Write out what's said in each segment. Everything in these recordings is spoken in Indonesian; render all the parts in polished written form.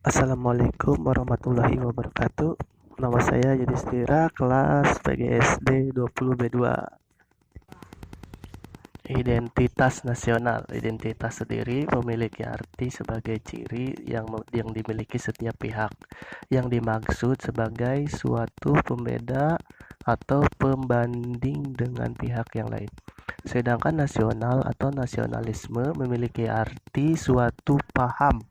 Assalamualaikum warahmatullahi wabarakatuh. Nama saya Yudhistira, kelas PGSD 20B2. Identitas nasional. Identitas sendiri memiliki arti sebagai ciri yang dimiliki setiap pihak, yang dimaksud sebagai suatu pembeda atau pembanding dengan pihak yang lain. Sedangkan nasional atau nasionalisme memiliki arti suatu paham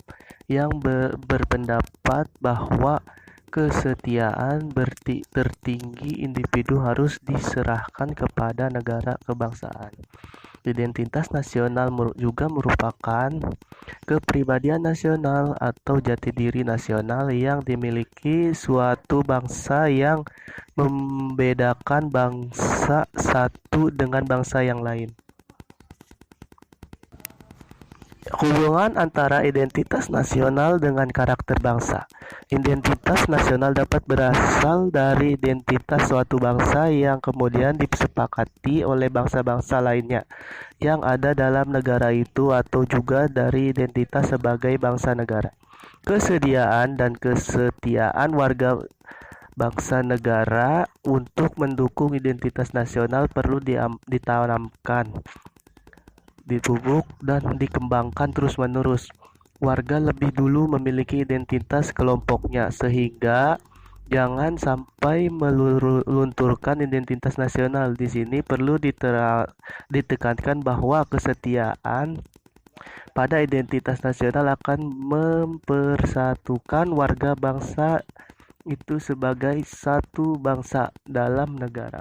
yang berpendapat bahwa kesetiaan tertinggi individu harus diserahkan kepada negara kebangsaan. Identitas nasional juga merupakan kepribadian nasional atau jati diri nasional yang dimiliki suatu bangsa yang membedakan bangsa satu dengan bangsa yang lain. Hubungan antara identitas nasional dengan karakter bangsa. Identitas nasional dapat berasal dari identitas suatu bangsa yang kemudian disepakati oleh bangsa-bangsa lainnya yang ada dalam negara itu, atau juga dari identitas sebagai bangsa negara. Kesediaan dan kesetiaan warga bangsa negara untuk mendukung identitas nasional perlu ditanamkan, dipupuk, dan dikembangkan terus-menerus. Warga lebih dulu memiliki identitas kelompoknya, sehingga jangan sampai melunturkan identitas nasional. Di sini perlu ditekankan bahwa kesetiaan pada identitas nasional akan mempersatukan warga bangsa itu sebagai satu bangsa dalam negara.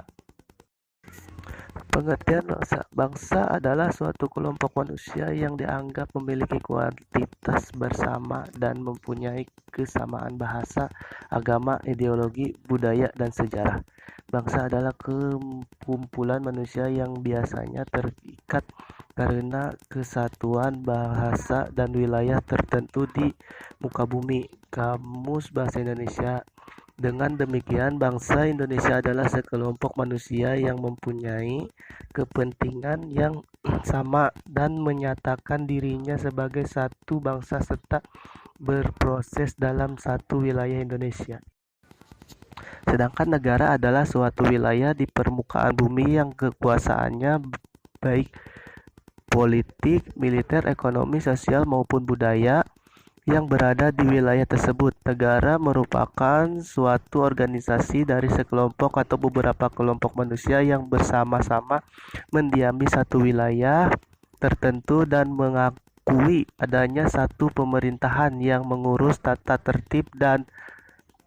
Pengertian bangsa. Bangsa adalah suatu kelompok manusia yang dianggap memiliki kualitas bersama dan mempunyai kesamaan bahasa, agama, ideologi, budaya, dan sejarah. Bangsa adalah kumpulan manusia yang biasanya terikat karena kesatuan bahasa dan wilayah tertentu di muka bumi. Kamus Bahasa Indonesia. Dengan demikian, bangsa Indonesia adalah sekelompok manusia yang mempunyai kepentingan yang sama dan menyatakan dirinya sebagai satu bangsa serta berproses dalam satu wilayah Indonesia. Sedangkan negara adalah suatu wilayah di permukaan bumi yang kekuasaannya baik politik, militer, ekonomi, sosial maupun budaya yang berada di wilayah tersebut. Negara merupakan suatu organisasi dari sekelompok atau beberapa kelompok manusia yang bersama-sama mendiami satu wilayah tertentu dan mengakui adanya satu pemerintahan yang mengurus tata tertib dan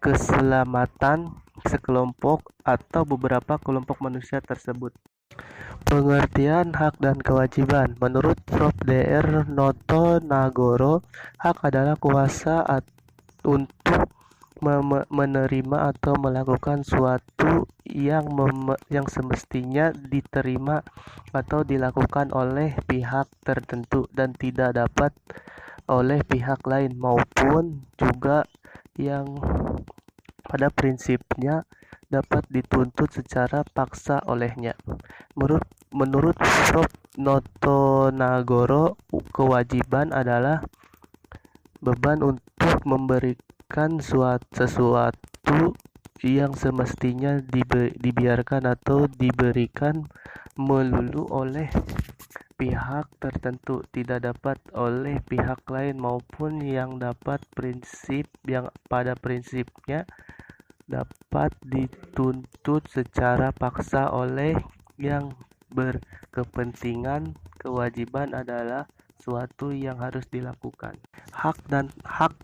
keselamatan sekelompok atau beberapa kelompok manusia tersebut. Pengertian hak dan kewajiban. Menurut Prof. Dr. Noto Nagoro, hak adalah kuasa untuk menerima atau melakukan suatu yang semestinya diterima atau dilakukan oleh pihak tertentu dan tidak dapat oleh pihak lain, maupun juga yang pada prinsipnya dapat dituntut secara paksa olehnya. Menurut Prof. Noto Nagoro, kewajiban adalah beban untuk memberikan sesuatu yang semestinya dibiarkan atau diberikan melulu oleh pihak tertentu, tidak dapat oleh pihak lain, maupun yang pada prinsipnya dapat dituntut secara paksa oleh yang berkepentingan. Kewajiban adalah suatu yang harus dilakukan. Hak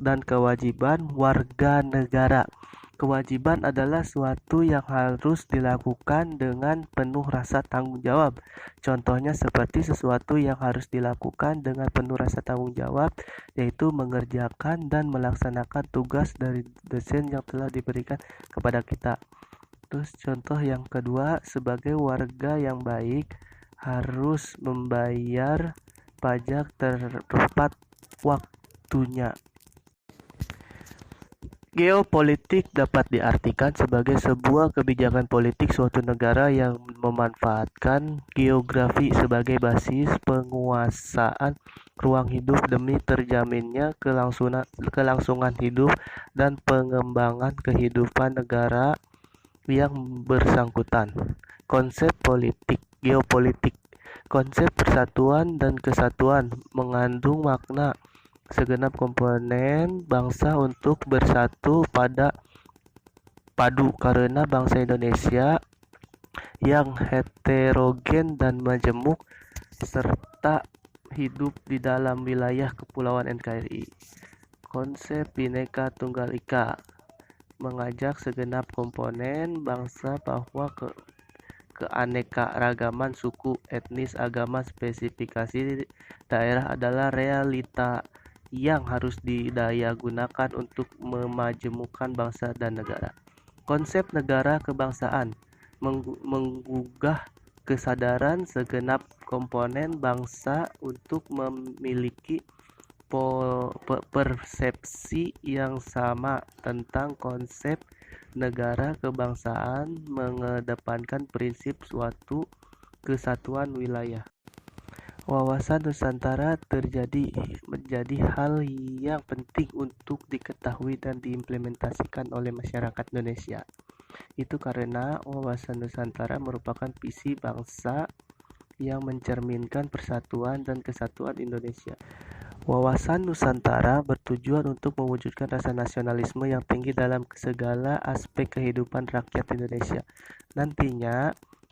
dan kewajiban warga negara. Kewajiban adalah suatu yang harus dilakukan dengan penuh rasa tanggung jawab. Contohnya seperti sesuatu yang harus dilakukan dengan penuh rasa tanggung jawab, yaitu mengerjakan dan melaksanakan tugas dari dosen yang telah diberikan kepada kita. Terus contoh yang kedua, sebagai warga yang baik harus membayar pajak tepat waktunya. Geopolitik dapat diartikan sebagai sebuah kebijakan politik suatu negara yang memanfaatkan geografi sebagai basis penguasaan ruang hidup demi terjaminnya kelangsungan hidup dan pengembangan kehidupan negara yang bersangkutan. Konsep geopolitik. Konsep persatuan dan kesatuan mengandung makna segenap komponen bangsa untuk bersatu padu karena bangsa Indonesia yang heterogen dan majemuk serta hidup di dalam wilayah Kepulauan NKRI. Konsep Bhinneka Tunggal Ika mengajak segenap komponen bangsa bahwa keanekaragaman suku, etnis, agama, spesifikasi daerah adalah realita yang harus didayagunakan untuk memajemukkan bangsa dan negara. Konsep negara kebangsaan menggugah kesadaran segenap komponen bangsa untuk memiliki persepsi yang sama tentang konsep negara kebangsaan, mengedepankan prinsip suatu kesatuan wilayah. Wawasan Nusantara menjadi hal yang penting untuk diketahui dan diimplementasikan oleh masyarakat Indonesia. Itu karena wawasan Nusantara merupakan visi bangsa yang mencerminkan persatuan dan kesatuan Indonesia. Wawasan Nusantara bertujuan untuk mewujudkan rasa nasionalisme yang tinggi dalam segala aspek kehidupan rakyat Indonesia. Nantinya,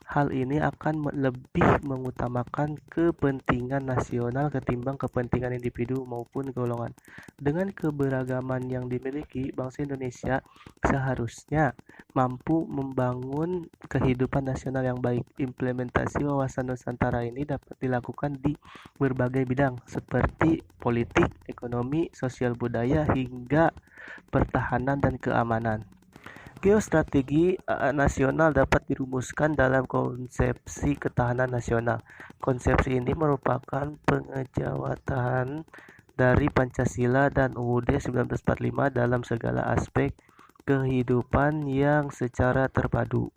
hal ini akan lebih mengutamakan kepentingan nasional ketimbang kepentingan individu maupun golongan. Dengan keberagaman yang dimiliki, bangsa Indonesia seharusnya mampu membangun kehidupan nasional yang baik. Implementasi wawasan Nusantara ini dapat dilakukan di berbagai bidang seperti politik, ekonomi, sosial budaya, hingga pertahanan dan keamanan. Geostrategi nasional dapat dirumuskan dalam konsepsi ketahanan nasional. Konsepsi ini merupakan pengejawatan dari Pancasila dan UUD 1945 dalam segala aspek kehidupan yang secara terpadu,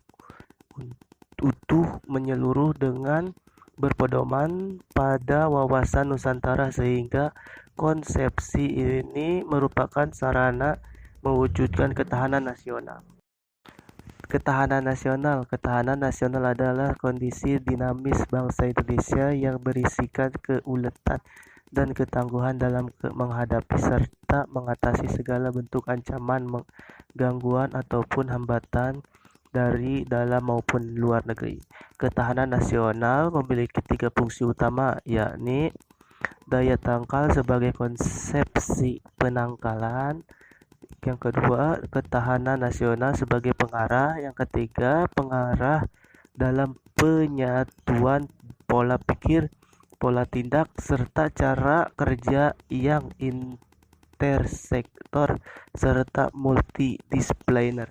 utuh, menyeluruh dengan berpedoman pada wawasan Nusantara, sehingga konsepsi ini merupakan sarana mewujudkan ketahanan nasional. Ketahanan nasional adalah kondisi dinamis bangsa Indonesia yang berisikan keuletan dan ketangguhan dalam menghadapi serta mengatasi segala bentuk ancaman, gangguan ataupun hambatan dari dalam maupun luar negeri. Ketahanan nasional memiliki 3 fungsi utama, yakni daya tangkal sebagai konsepsi penangkalan, yang kedua ketahanan nasional sebagai pengarah, yang ketiga pengarah dalam penyatuan pola pikir, pola tindak, serta cara kerja yang intersektor serta multidisipliner.